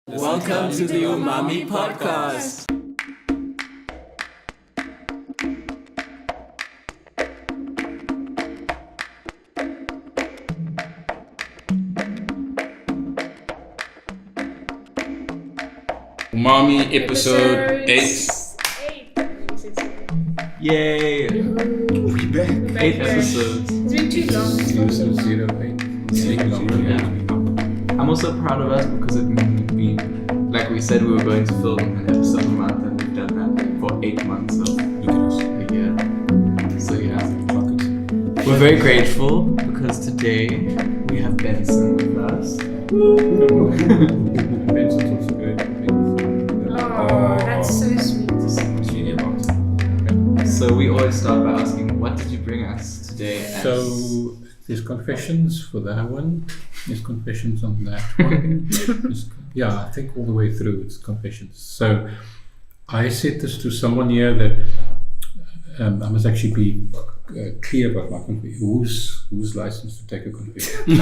Welcome to the Umami Podcast. Umami episode 8. Yay! We back. 8 episodes. It's been too long. Episode 08. I'm also proud of us because it means like we said, we were going to film an episode a month, and we've done that for 8 months. So Look at us. yeah. So yeah, Fuck it. we're very grateful because today we have Benson with us. Benson's also great. Oh, that's so sweet. Senior box. So we always start by asking, what did you bring us today? So there's confessions for that one. There's confessions on that one. I think all the way through it's confessions. So I said this to someone here that I must actually be clear about my confession. Who's licensed to take a confession?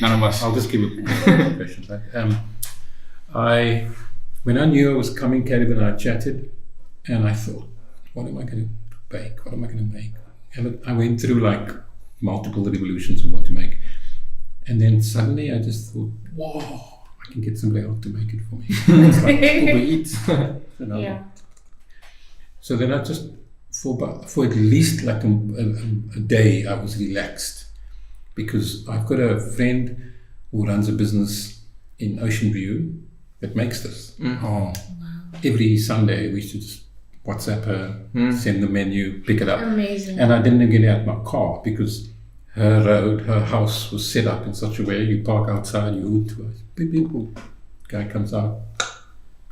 None of us. I'll just give a confession. Right? When I knew I was coming, Caleb and I chatted, and I thought, what am I going to bake? What am I going to make? And I went through like multiple revolutions of what to make. And then suddenly I just thought, whoa, I can get somebody else to make it for me. It's like Uber Eats. Yeah. So then I just, for at least like a day, I was relaxed. Because I've got a friend who runs a business in Ocean View that makes this. Oh. Every Sunday we used to just WhatsApp her, send the menu, pick it up. Amazing. And I didn't even get out of my car because her house was set up in such a way you park outside, you hoot to us, beep, beep, boop. Guy comes out,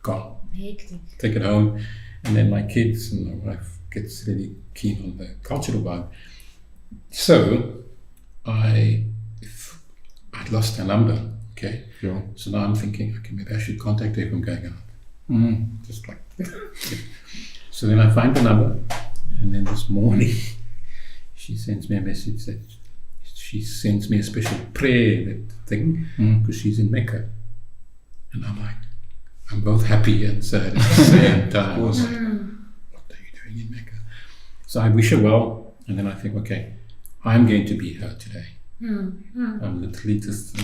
gone. Hectic. Take it home. And then my kids and my wife gets really keen on the cultural vibe. So I'd lost her number, okay? Yeah. So now I'm thinking, okay, maybe I should contact her if I'm going out. Just like So then I find the number, and then this morning she sends me a message that she sends me a special prayer thing because she's in Mecca. And I'm like, I'm both happy and sad at the same time. I was like, what are you doing in Mecca? So I wish her well, and then I think, okay, I'm going to be her today. I'm literally just,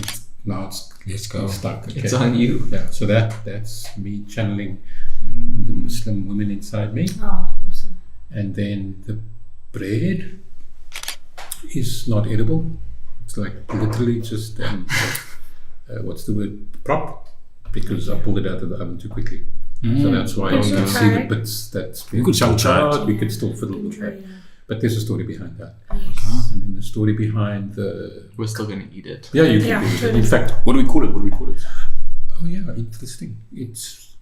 now it's Let's go. stuck. Okay? It's on you. Yeah, so that's me channeling the Muslim women inside me. Oh, awesome. And then the bread is not edible. It's like literally just what's the word? Prop, because I pulled it out of the oven too quickly. So that's why you can see the bits that's been could still try it. We could still fiddle with that. But there's a story behind that. Yes. And then the story behind the... We're still gonna eat it. Yeah, you can Yeah, do it. totally. In fact, What do we call it? oh yeah, interesting. It's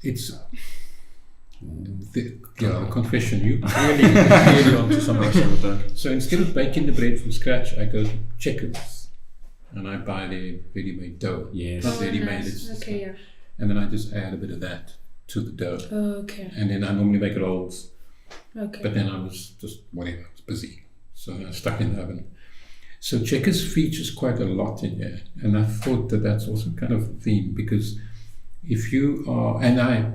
the confession. You really onto something. So instead of baking the bread from scratch, I go to Checkers and I buy their ready-made dough. Yes. Not ready-made, Nice. it's just Okay, yeah. and then I just add a bit of that to the dough. Okay. And then I normally make rolls, Okay. but then I was just whatever, I was busy. So I stuck in the oven. So Checkers features quite a lot in here, and I thought that that's also kind of a theme because if you are, and I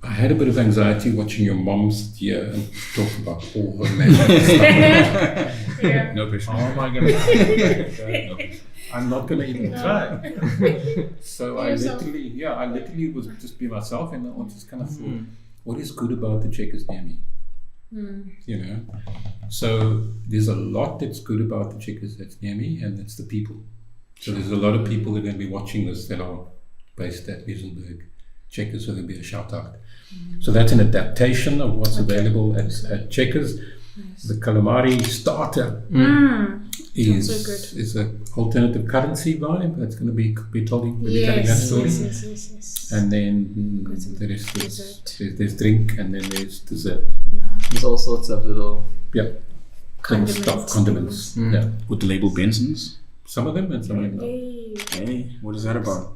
had a bit of anxiety watching your mom sit here and talk about all her magic stuff. Yeah. No pressure. How am I going to? I'm not going to even try. So I Yourself. literally was just be myself, and I just kind of thought, what is good about the Checkers near me? You know, so there's a lot that's good about the Checkers that's near me, and it's the people. So there's a lot of people that are going to be watching this that are based at Muizenberg Checkers, so there'll be a shout out. So that's an adaptation of what's available at Checkers. Nice. The calamari starter is a alternative currency vibe that's going to be telling that Yes. story. Yes. And then there is there's drink, and then there's dessert. There's all sorts of little. Yeah. Condiments. Yeah. With the label Benson's. Some of them and some of them not. Hey. Hey, what is that about?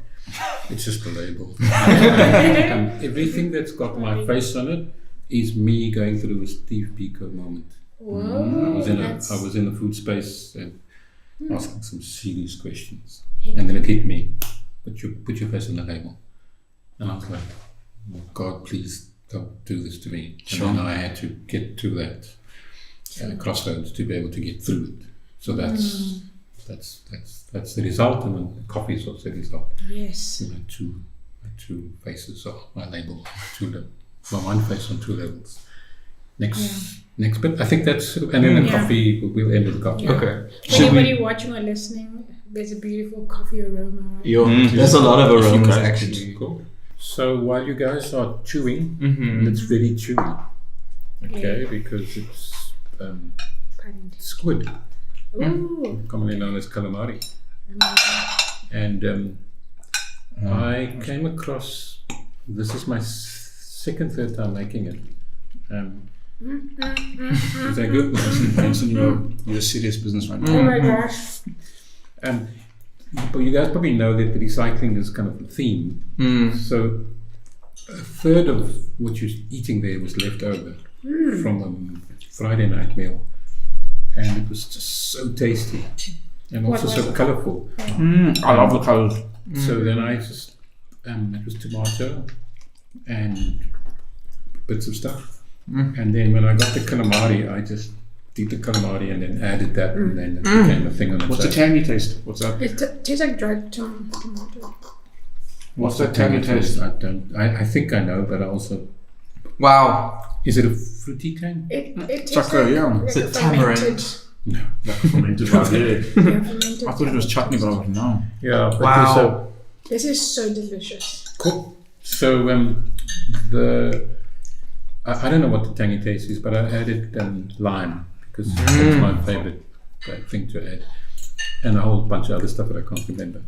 It's just a label. And everything that's got my face on it is me going through a Steve Biko moment. Whoa. I was in the food space and asking some serious questions. And then it hit me. Put your face on the label. And I was like, God, please don't do this to me. Sure. And then I had to get to that crossroads to be able to get through it. So that's the result, and then coffee is also the result. Yes. My two faces of my label, one face on two levels. Next bit, I think that's, and then the coffee, we'll end with the coffee. Yeah. Okay. For anybody watching or listening, there's a beautiful coffee aroma. There's a lot of If you aromas guys- actually. Cool. So while you guys are chewing, Mm-hmm. it's very chewy, okay, because it's Pardon. squid, Ooh. commonly known as calamari. Amazing. And I came across, this is my third time making it. Is that good? Benson, you're a serious business right Oh now. my gosh. But you guys probably know that recycling is kind of a theme. So a third of what you're eating there was left over from a Friday night meal. And it was just so tasty and also What so was it? colourful. I love the colors. So then I just, it was tomato and bits of stuff. And then when I got the calamari, I just did the calamari and then added that, and then it became a thing on its What's the own. tangy taste? What's that? It tastes like dried tomato. What's the tangy taste? I think I know, but I also, Wow. is it a fruity tang? It tastes Chocolate, yeah. It's a tamarind. No. Like fermented right there. fermented. I thought it was chutney, but I was like, no. Yeah, but Wow. This is so delicious. Cool. So I don't know what the tangy taste is, but I added lime because that's my favorite thing to add, and a whole bunch of other stuff that I can't remember.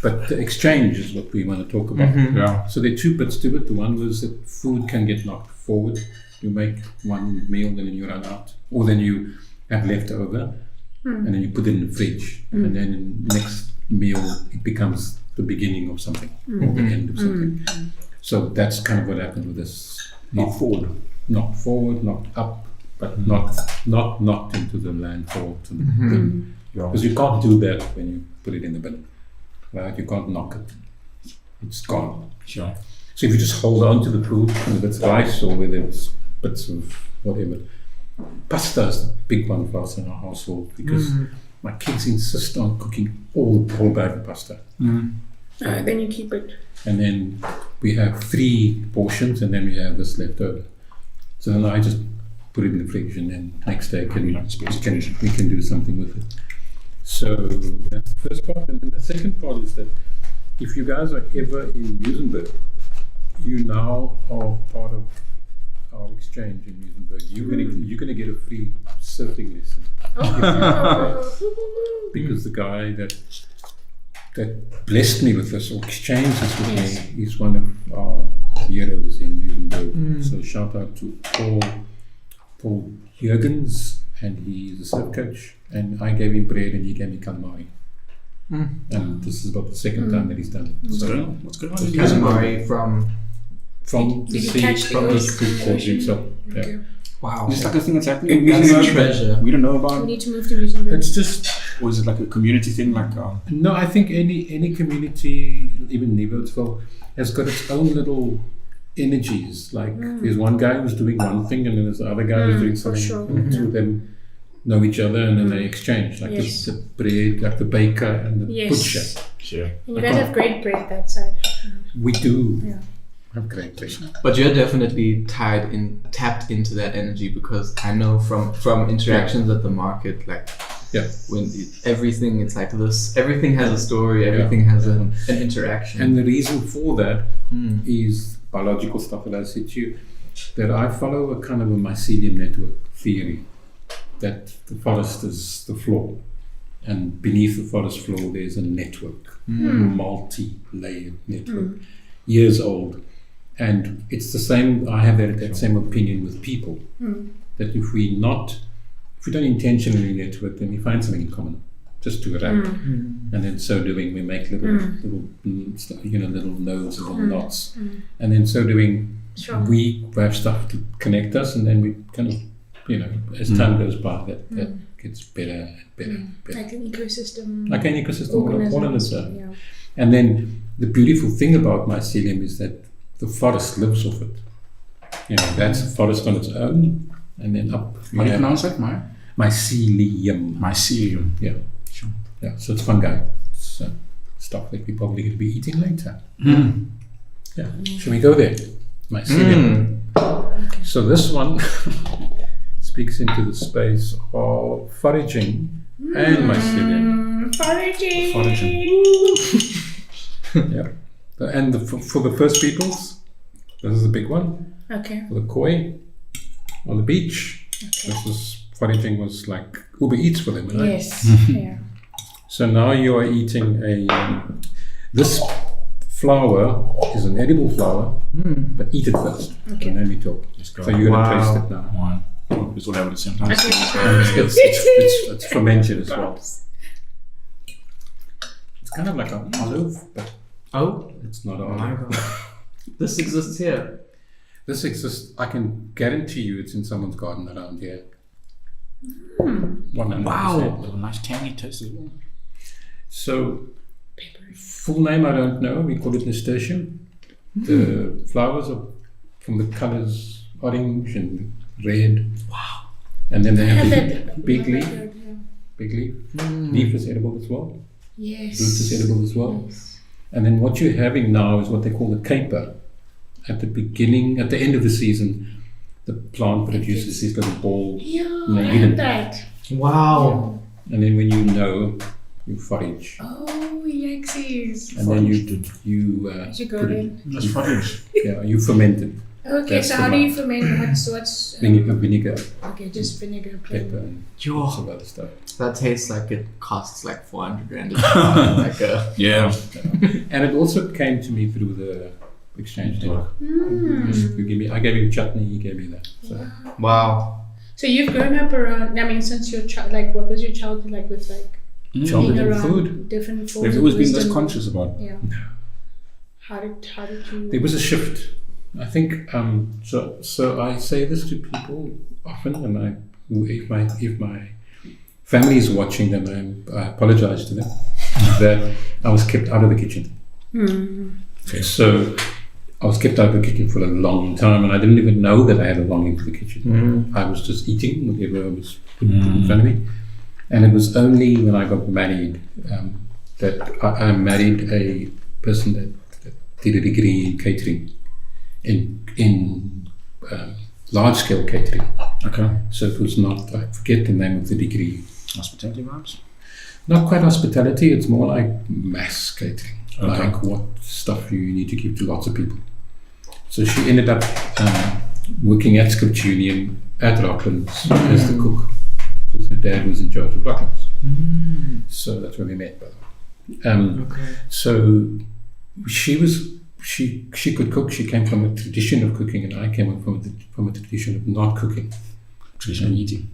But the exchange is what we want to talk about. Yeah. So there are two bits to it. The one was that food can get knocked forward. You make one meal, and then you run out, or then you have leftover, and then you put it in the fridge, and then in the next meal it becomes the beginning of something or the end of something. So that's kind of what happened with this. Not forward. Knocked forward, knocked up, but not knocked into the landfall to the bin. Yeah. Because you can't do that when you put it in the bin, right? You can't knock it; it's gone. Sure. So if you just hold on to the food, whether it's rice or whether it's bits of whatever, pasta is the big one for us in our household because my kids insist on cooking all the whole bag of pasta. Then you keep it. And then we have 3 portions, and then we have this left over. So then I just put it in the fridge, and then next day we can do something with it. So that's the first part, and then the second part is that if you guys are ever in Muizenberg, you now are part of our exchange in Muizenberg. You're gonna get a free surfing lesson because the guy that blessed me with this or exchanged this with me is one of our heroes in Muizenberg. So shout out to Paul Jurgens, and he's a surf coach, and I gave him bread and he gave me calamari. And this is about the second time that he's done it. So What's going on? Calamari from. from the Did you sea, catch from the those? food court, so yeah. Okay. Wow. Is this like a thing that's happening? That's We a don't know- treasure. We don't know We about, need to move to Muizenberg. It's just or is it like a community thing? Like, no. I think any community, even Nieuwoudsville, has got its own little energies. Like there's one guy who's doing one thing, and then there's the other guy who's doing for something. sure. And two of them know each other, and then they exchange. Like Yes. the bread, like the baker and the Yes. butcher. sure. And you guys have great bread that side. We do Yeah. have great bread. But you're definitely tapped into that energy, because I know from interactions at the market, like Yeah. when everything, it's like this. Everything has a story. Everything has an interaction. And the reason for that is biological stuff that I said to you, that I follow a kind of a mycelium network theory, that the forest is the floor, and beneath the forest floor there's a network, a multi-layered network, years old. And it's the same, I have that same opinion with people, that if we don't intentionally network, then we find something in common, just to wrap. And then so doing, we make little nodes and little knots. And then so doing, Sure. we have stuff to connect us, and then we kind of, as time goes by, that gets better and better and better. Like an ecosystem. Like an ecosystem, all in organisms. itself. Yeah. And then the beautiful thing about mycelium is that the forest lives off it. You know, that's a forest on its own, and then up. How do you pronounce that? Mycelium. Mycelium. Yeah. Sure. Yeah, so it's fungi. It's stuff that we're probably going to be eating later. Yeah. Shall we go there? Mycelium. So this one speaks into the space of foraging and mycelium. Foraging. Yeah. And for the first peoples, this is a big one. Okay. For the koi on the beach, this was foraging was like Uber Eats for them, right? Yes. Yeah. So now you are eating this flower is an edible flower, but eat it first, Okay. and then we talk. Let's go. So you're going to Wow. taste it now. One. Oh, it's all have at the same time. It's fermented as well. It's kind of like an olive, but Oh it's not an my olive. god. This exists here. This exists. I can guarantee you, it's in someone's garden around here. 100%. Wow. A nice tangy taste as well. So, full name I don't know. We call it nasturtium. The flowers are from the colors orange and red. Wow. And then they have the big leaf. Big leaf. Leaf is edible as well. Yes. Root is edible as well. Yes. And then what you're having now is what they call the caper. At the beginning, at the end of the season, the plant produces these little balls. Yeah, No, I you had didn't. that. Wow. And then when you know, you forage. Oh, yaksies. And then you Should go put it, then. That's forage. yeah, you ferment it. Okay, That's so the how do one. you ferment? What's Vinegar, okay, just vinegar pepper, plain. and Yo, some other stuff. that tastes like it costs like 400 rand. Like a Yeah. And it also came to me through the exchange deal. Mm. I gave him chutney, he gave me that. So wow. So you've grown up around. I mean, since your child, like, what was your childhood like with like Childhood being and around food. different forms They've of always been this wisdom? conscious about. Yeah. How did you? there was a shift. I think so I say this to people often, and if my family is watching, then I apologize to them that I was kept out of the kitchen. Okay. So I was kept out of the kitchen for a long time, and I didn't even know that I had a longing for the kitchen. I was just eating whatever was put in front of me. And it was only when I got married that I married a person that did a degree in catering, in large-scale catering. Okay. So it was not, I forget the name of the degree. Hospitality vibes. Not quite hospitality, it's more like mass catering. Okay. Like what stuff you need to give to lots of people. So she ended up working at Scripture Union at Rocklands as the cook. Because her dad was in charge of Rocklands. So that's where we met, by the way. Okay. So she could cook. She came from a tradition of cooking, and I came from a tradition of not cooking. Traditional eating.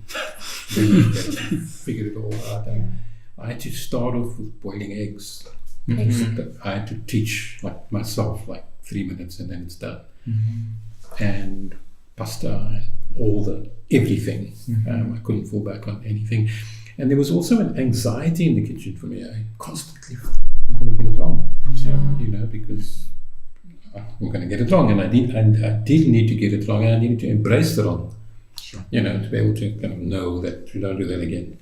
Figured it all out. And I had to start off with boiling eggs. But I had to teach like myself 3 minutes and then it's done. And pasta and everything. I couldn't fall back on anything. And there was also an anxiety in the kitchen for me. I constantly thought, I'm going to get it wrong. You know, because I'm going to get it wrong. And I did need to get it wrong, and I needed to embrace the wrong. Sure. You know, to be able to kind of know that you don't do that again.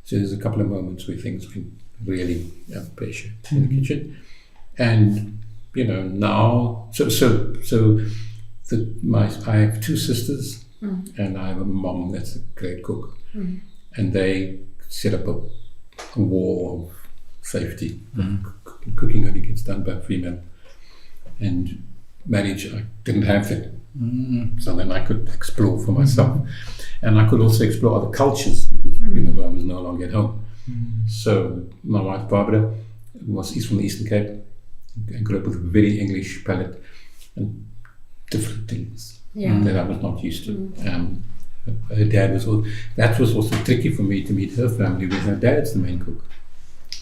So there's a couple of moments where things can really pressure in the kitchen. And, you know, now, I have two sisters and I have a mom that's a great cook. And they set up a wall of safety. Cooking only gets done by female. And marriage, I didn't have that. So then I could explore for myself. And I could also explore other cultures because, you know, I was no longer at home. So my wife Barbara is from the Eastern Cape and grew up with a very English palate and different things that I was not used to. Her dad was also tricky for me to meet her family when her dad's the main cook.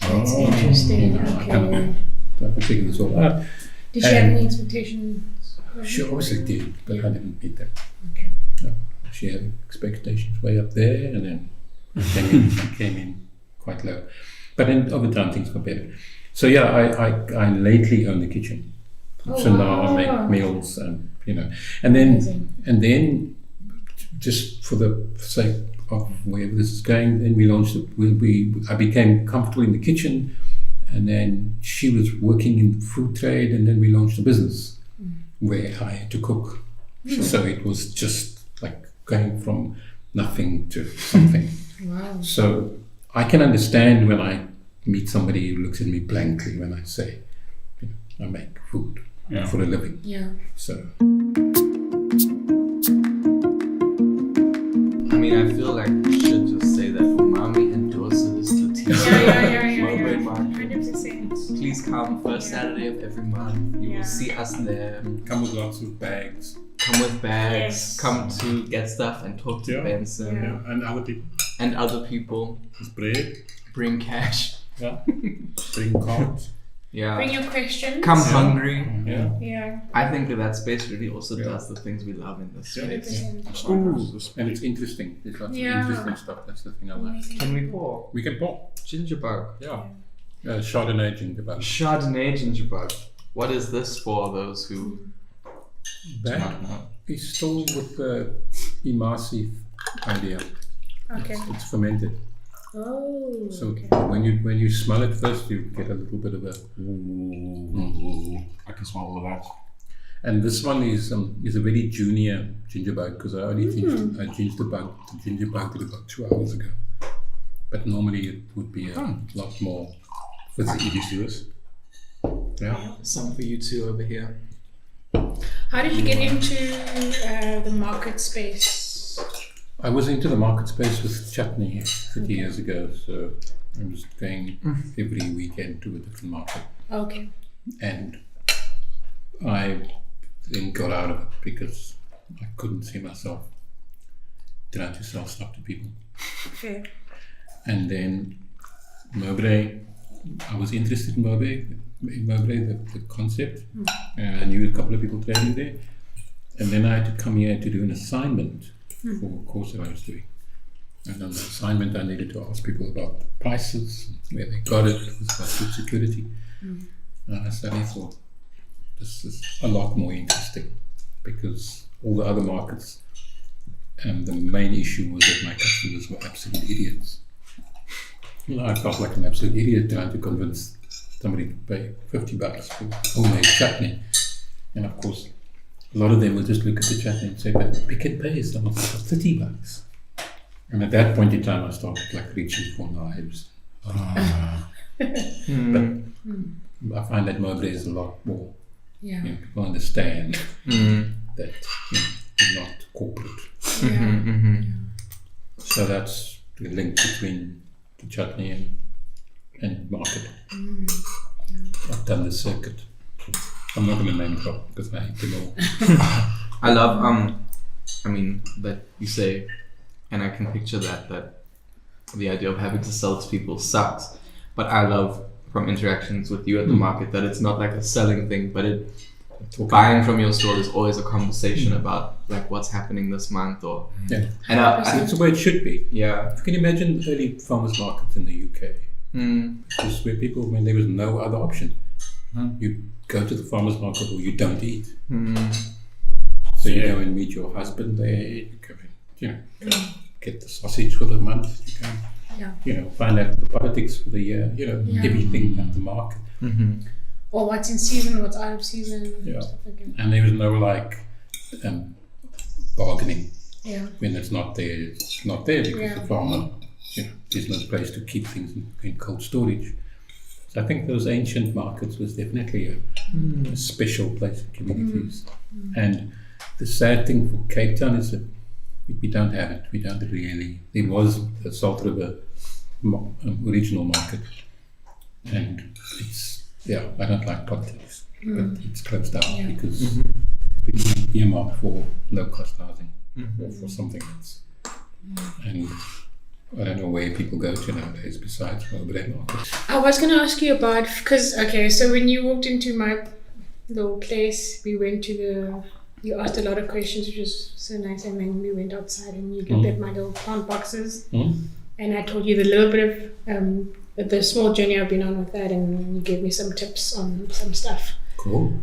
That's interesting. You know, I Okay. kind of had to figure this all out. Did she have any expectations? She obviously did, but I didn't meet them. Okay. No, she had expectations way up there, and then came in quite low. But then over time things got better. So yeah, I lately own the kitchen. Oh, So now I wow. make meals and and then Amazing. just for the sake of wherever this is going, then we launched it. I became comfortable in the kitchen, and then she was working in the food trade, and then we launched a business where I had to cook. So it was just like going from nothing to something. Wow. So I can understand when I meet somebody who looks at me blankly when I say, I make food for a living. Yeah. So I mean, I feel like we should just say that Umami endorses Leticia. Yeah. Mulberry Market. 100%. Please come first Saturday of every month. You will see us there. come with lots of bags. Come with bags. Yes. Come to get stuff and talk to Yeah. Benson And other people. and other people. There's bread. Bring cash. Yeah. Bring cards. Yeah. Bring your questions. Come hungry. Yeah. Yeah. I think that space really also does the things we love in this Yeah. space. 100%. And it's interesting. There's lots Yeah. of interesting stuff. That's the thing I like. Can we pour? We can pour. Gingerbug. Yeah. Chardonnay gingerbug. Chardonnay gingerbug. What is this for those who do That not know? is still with the immersive idea. Okay. It's fermented. Oh. So okay. when you smell it first, you get a little bit of a. I can smell all of that. And this one is a very junior gingerbug because I only changed the gingerbug about 2 hours ago. But normally it would be a lot more fizzy. Did you see this? Yeah. Some for you too over here. How did you get into the market space? I was into the market space with Chutney 30 years ago, so I was going every weekend to a different market. Okay. And I then got out of it because I couldn't see myself trying to sell stuff to people. Fair. And then Mowbray, I was interested in Mowbray, the concept. I knew a couple of people trading there. And then I had to come here to do an assignment for a course that I was doing. And on the assignment, I needed to ask people about the prices, where they got it, it was about food security. And I suddenly thought, this is a lot more interesting because all the other markets, the main issue was that my customers were absolute idiots. I felt like an absolute idiot trying to convince somebody to pay $50 for homemade chutney. And of course, a lot of them will just look at the chutney and say, but Pick n Pay is almost for $30. And at that point in time, I started like reaching for knives. But I find that Mowbray is a lot more. Yeah. People understand that you're not corporate. Yeah. So that's the link between the chutney and market. I've done the circuit. I'm not going to name drop because I hate them all. I love I mean that you say, and I can picture that the idea of having to sell to people sucks. But I love from interactions with you at the market that it's not like a selling thing, but buying from your store is always a conversation about like what's happening this month or Yeah. and That's the way it should be. yeah. You can imagine the early farmers markets in the UK. This is where people, when there was no other option, you go to the farmers market or you don't eat. So you go and meet your husband there, you go and, get the sausage for the month, you go, find out the politics for the year, everything at the market. Or what's in season, what's out of season, stuff like that. And there was no bargaining. Yeah. When it's not there, it's not there because the farmer, there's no place to keep things in cold storage. So I think those ancient markets was definitely a special place for communities. And the sad thing for Cape Town is that we don't have it. We don't really. There was the Salt River original market, and it's I don't like politics, but it's closed down because it's been earmarked for low cost housing or for something else. And I don't know where people go to nowadays besides Mowbray Market. I was going to ask you about, so when you walked into my little place, we went to you asked a lot of questions, which was so nice, and then we went outside and you looked at my little plant boxes, and I told you the little bit of the small journey I've been on with that, and you gave me some tips on some stuff. Cool.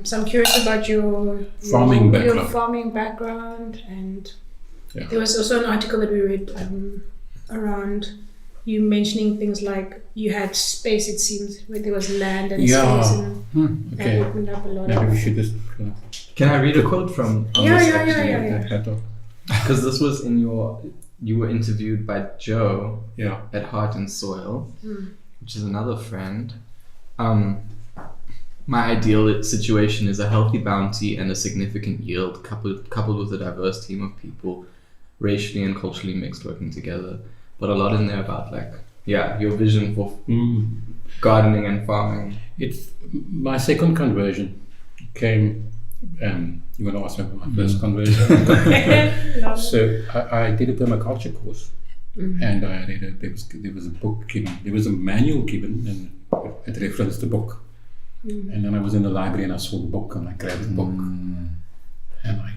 So I'm curious about your Farming your background. farming background, and Yeah. there was also an article that we read around you mentioning things like you had space. It seems where there was land and Yeah. space, and that Okay. opened up a lot Maybe of. we should just Can I read a quote from Yeah, this yeah, actually? yeah, yeah. that hat off. Because this was in you were interviewed by Joe Yeah. at Heart and Soil, which is another friend. My ideal situation is a healthy bounty and a significant yield coupled with a diverse team of people, racially and culturally mixed, working together. But a lot in there about your vision for gardening and farming. It's my second conversion came. You want to ask me about my first conversion? So I did a permaculture course, and I read there was a book given, there was a manual given, and it referenced the book. And then I was in the library and I saw the book and I grabbed the book and I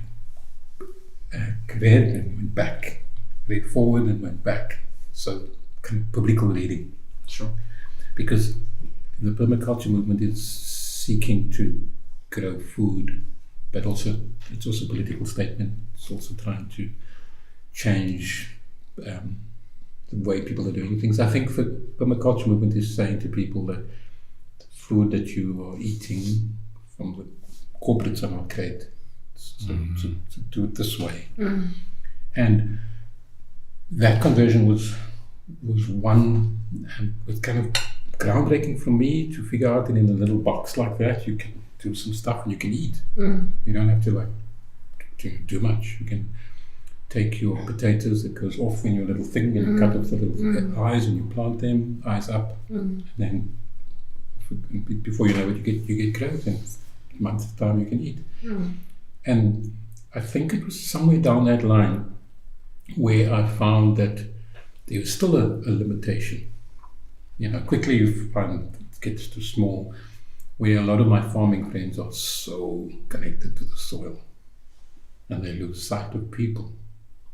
read and went back, read forward and went back. So kind of biblical reading. Sure. Because the permaculture movement is seeking to grow food, but also it's also a political statement. It's also trying to change the way people are doing things. I think the permaculture movement is saying to people that the food that you are eating from the corporates are not great. So to do it this way. And that conversion was one, and it was kind of groundbreaking for me to figure out that in a little box like that you can do some stuff and you can eat. You don't have to do much. You can take your potatoes that goes off in your little thing and you cut off the little eyes and you plant them eyes up, and then before you know it you get growth, and in a month's time you can eat. And I think it was somewhere down that line where I found that there was still a limitation. Quickly you find it gets too small, where a lot of my farming friends are so connected to the soil and they lose sight of people.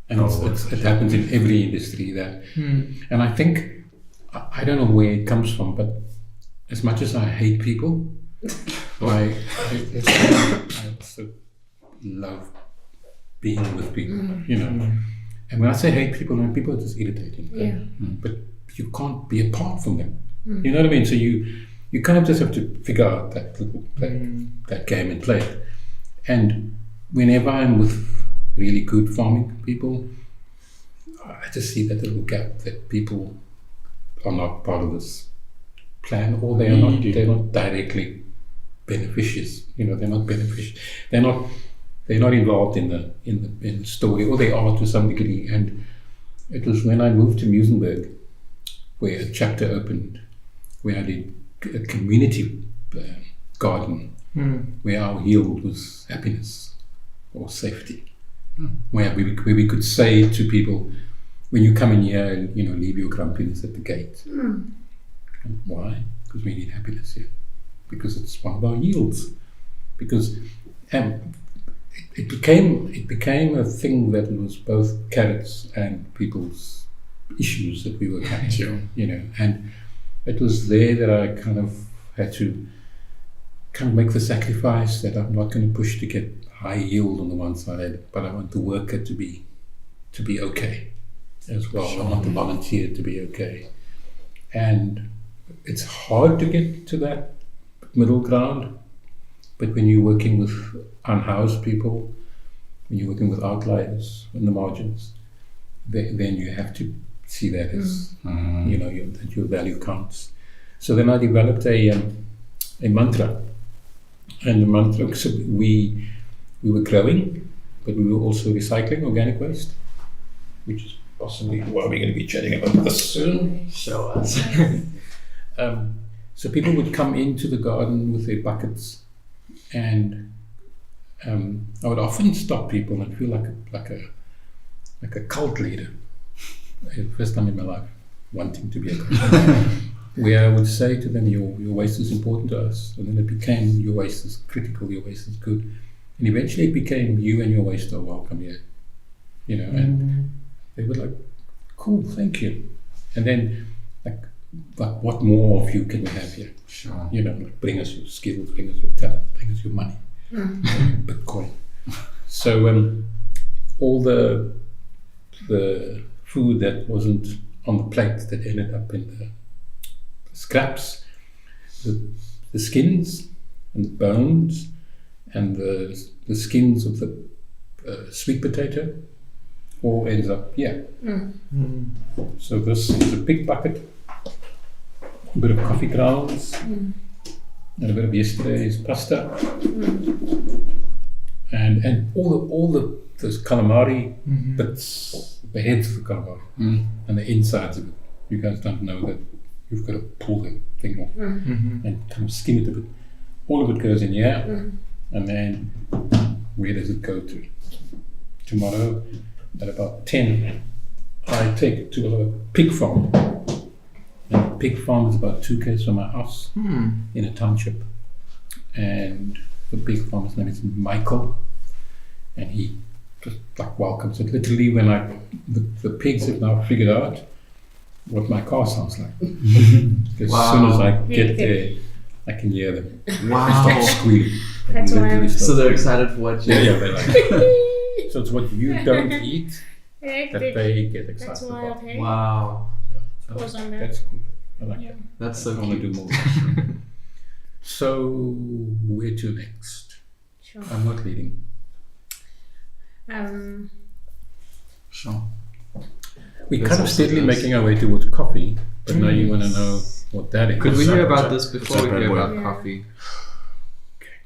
And it happens in every industry that. And I think, I don't know where it comes from, but as much as I hate people, I also love being with people, And when I say hate people, people are just irritating. Yeah. But you can't be apart from them. You know what I mean? So you kind of just have to figure out that little that game and play it. And whenever I'm with really good farming people, I just see that little gap that people are not part of this plan, or they're not directly beneficious. They're not beneficial. They're not involved in the story, or they are to some degree. And it was when I moved to Muizenberg where a chapter opened, where I did a community garden, where our yield was happiness or safety, where we could say to people, when you come in here, leave your grumpiness at the gate. Why? Because we need happiness here. Because it's one of our yields. Because it became a thing that was both carrots and people's issues that we were carrying, and it was there that I kind of had to kind of make the sacrifice that I'm not going to push to get high yield on the one side, but I want the worker to be okay as well. I want the volunteer to be okay. And it's hard to get to that middle ground, but when you're working with unhoused people, when you're working with outliers in the margins, then you have to see that as that your value counts. So then I developed a mantra, and the mantra. So we were growing, but we were also recycling organic waste, which is possibly why we're going to be chatting about this soon. Show us. So people would come into the garden with their buckets, and I would often stop people and feel like a cult leader. First time in my life, wanting to be a cult leader, where I would say to them, your waste is important to us, and then it became your waste is critical, your waste is good, and eventually it became you and your waste are welcome here, and they were like, cool, thank you. And then but what more of you can we have here? Sure. You know, like bring us your skills, bring us your talent, bring us your money, Bitcoin. So all the food that wasn't on the plate that ended up in the scraps, the skins and the bones and the skins of the sweet potato all ends up here. So this is a big bucket, a bit of coffee grounds, and a bit of yesterday's pasta, and all those calamari bits, the heads of the calamari and the insides of it. You guys don't know that you've got to pull the thing off and kind of skin it a bit. All of it goes in here, and then where does it go to? Tomorrow at about 10, I take it to a pig farm. And the pig farm is about 2 km from my house in a township. And the pig farmer's name is Michael, and he just like welcomes it. Literally, when the pigs have now figured out what my car sounds like. As soon as I get there, I can hear them start squealing. That's Literally why. start So they're squealing. excited for what you. Yeah, they're like. So it's what you don't eat that Hectic. they get That's excited why. about. Okay. Wow, So Pause on that. that's cool. I like Yeah. that. that's so I want to cute. do more. So where to next? Sure. I'm not leading. Sure. We're That's kind of also steadily nice. making our way towards coffee, but now you want to know what that is. Could we What's hear up, about what's this up? before we What's up, hear boy? about Yeah. coffee?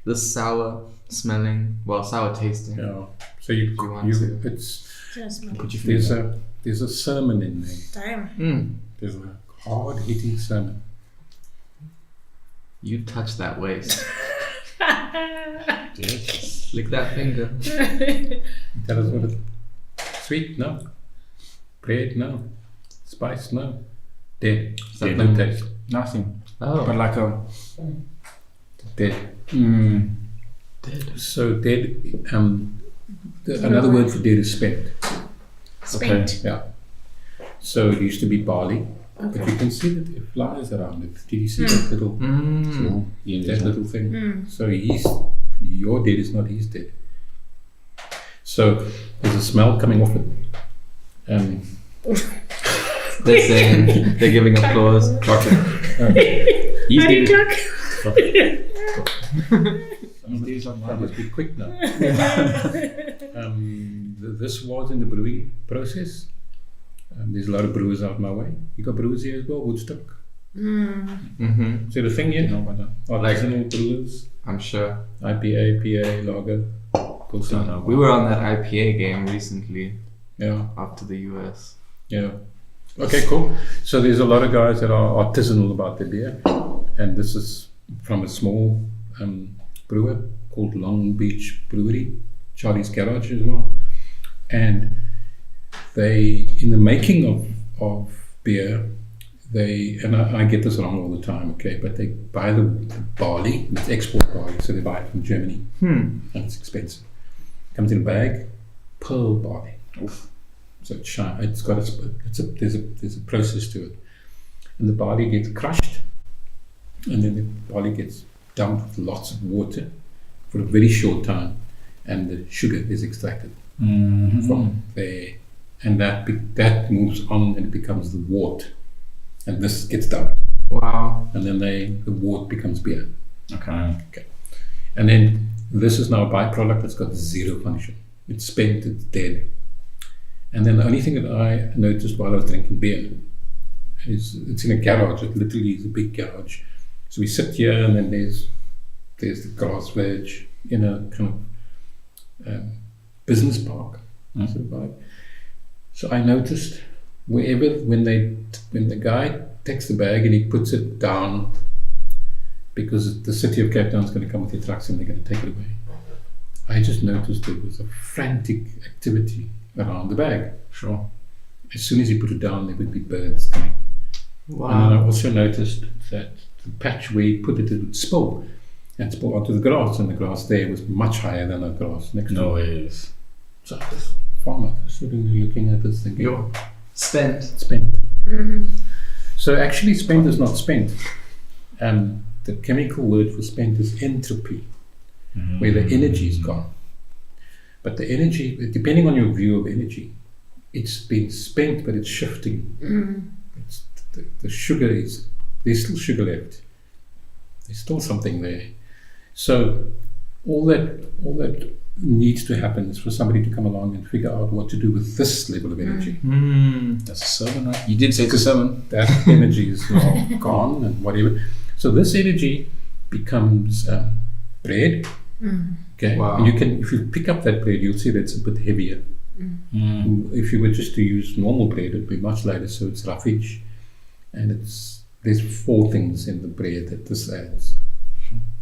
The sour smelling, well, sour tasting. Yeah. So you Do you want to? it's Just my Put your there's finger. there's a sermon in there. time. There's a hard hitting sermon. You touch that waist. Yes. Lick that finger. Tell us what it. Sweet? No. Bread? No. Spice? No. Dead. Is that No the- taste. Nothing. Oh, But like a. Dead. dead. So dead. Another word for dead is spent. Spent. Yeah. So it used to be barley, but Okay. you can see that there are flies around it. Did you see that little that little thing? So your dead is not his dead. So there's a smell coming off it. They're saying, they're giving applause. He's How do you dead. clock? I must be quick now. This was in the brewing process. There's a lot of brewers out my way. You got brewers here as well, Woodstock. Mm-hmm. Is there a thing here? No, but artisanal brewers, I'm sure. IPA, PA, lager, Pilsner. We were on that IPA game recently Yeah, after the US. yeah. Okay, cool. So there's a lot of guys that are artisanal about their beer, and this is from a small brewer called Long Beach Brewery, Charlie's Garage as well. And they, in the making of beer, and I get this wrong all the time, okay, but they buy the barley, it's export barley, so they buy it from Germany, and it's expensive. Comes in a bag, pearl barley. Oof. So it's shine. It's got there's a process to it, and the barley gets crushed, and then the barley gets dumped with lots of water for a very short time, and the sugar is extracted from there, and that moves on and it becomes the wort, and this gets dumped, Wow. and then the wort becomes beer, Okay. and then this is now a byproduct that's got zero function. It's spent, it's dead. And then the only thing that I noticed while I was drinking beer is it's in a garage. It literally is a big garage. So we sit here, and then there's the grass veg in a kind of business park sort of vibe. So I noticed when the guy takes the bag and he puts it down, because the city of Cape Town is going to come with their trucks and they're going to take it away. I just noticed there was a frantic activity around the bag. Sure. As soon as he put it down, there would be birds coming. And then I Wow. also noticed that the patch where he put it would spill onto the grass, and the grass there was much higher than the grass next to No it. ways. So this farmer was sitting there looking at this thinking, Yo. Spent. spent. So actually, spent is not spent. The chemical word for spent is entropy, where the energy is gone. But the energy, depending on your view of energy, it's been spent, but it's shifting. It's, the sugar is, there's still sugar left. There's still something there. So all that needs to happen is for somebody to come along and figure out what to do with this level of energy. That's a 7, right? You did say it's a 7. That energy is now gone and whatever. So this energy becomes bread. Okay, Wow. and you can, if you pick up that bread, you'll see that it's a bit heavier. If you were just to use normal bread, it'd be much lighter. So it's ravage, and there's 4 things in the bread that this adds,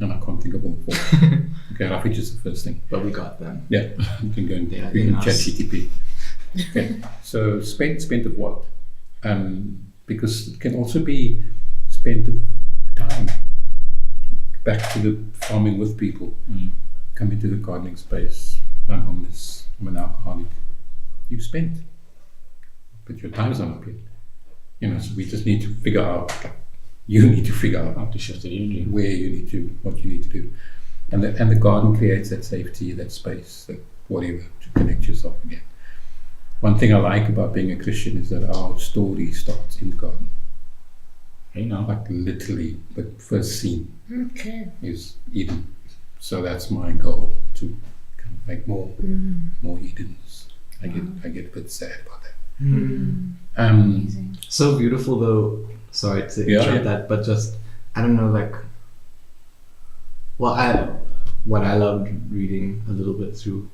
and I can't think of all 4. Okay, ravage is the first thing. But we got them. Yeah, you can go and Yeah, you in can chat us. GTP. Okay, so spent of what? Because it can also be spent of time. Back to the farming with people. Come into the gardening space. I'm homeless. I'm an alcoholic. You spent, but your time's not up yet. So we just need to figure out. You need to figure out How to shift the energy. where you need to, what you need to do, and the garden creates that safety, that space, that whatever to connect yourself again. One thing I like about being a Christian is that our story starts in the garden, Hey now. like literally. The first scene Okay. is Eden, so that's my goal, to kind of make more Edens. I get a bit sad about that. Amazing. So beautiful though. Sorry to Yeah, interrupt yeah. that, but just I don't know, like what I loved reading a little bit through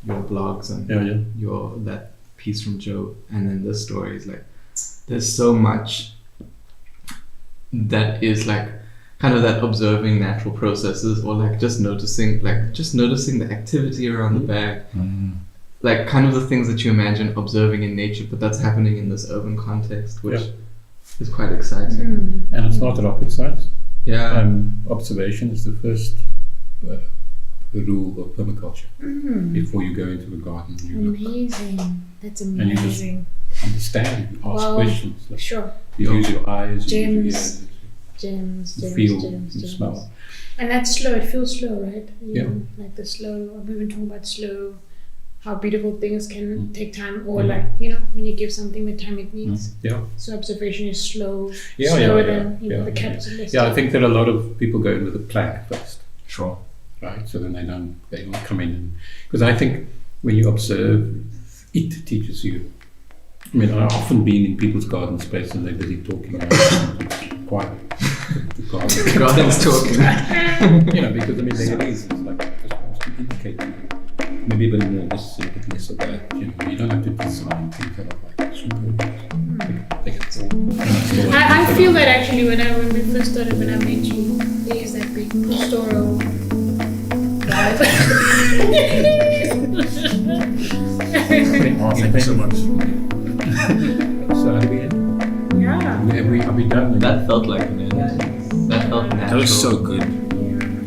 your blogs and Yeah. your that piece from Joe, and then this story is like there's so much that is like kind of that observing natural processes, or like just noticing the activity around the bag, like kind of the things that you imagine observing in nature, but that's happening in this urban context, which is quite exciting. And it's not rocket science. Yeah. Observation is the first rule of permaculture. Before you go into the garden, you look, Amazing. That's you just- amazing. understand, you ask Wow. questions. Like Sure. you use your eyes, you use your Gems. ears, Gems, you gems, feel, gems, you gems. smell. And that's slow. It feels slow, right? Yeah. Like the slow. We've been talking about slow, how beautiful things can take time, or Mhm. like when you give something the time it needs. Yeah. So observation is slow, Yeah, slower yeah, than yeah, the yeah. capitalist. Yeah, I think that a lot of people go in with a plan first, Sure. right? So then they don't come in, because I think when you observe, it teaches you. I mean, I've often been in people's garden space and they're busy talking about quiet. The garden. The garden's talking. Because I mean, there is it's like just wants to indicate to you. Maybe a bit more this, a bit less of that. You don't have to design things that are like super. They get all. I feel that actually when we first started, when I met you, there is that big pastoral vibe. Oh, thank you so much. So are we in? Yeah. Are we done? That felt like an end. That felt natural. That was so good.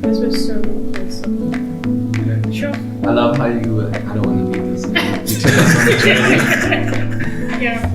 This was so awesome. Sure. I love how you. I don't want to leave this. You took us on a journey. Yeah.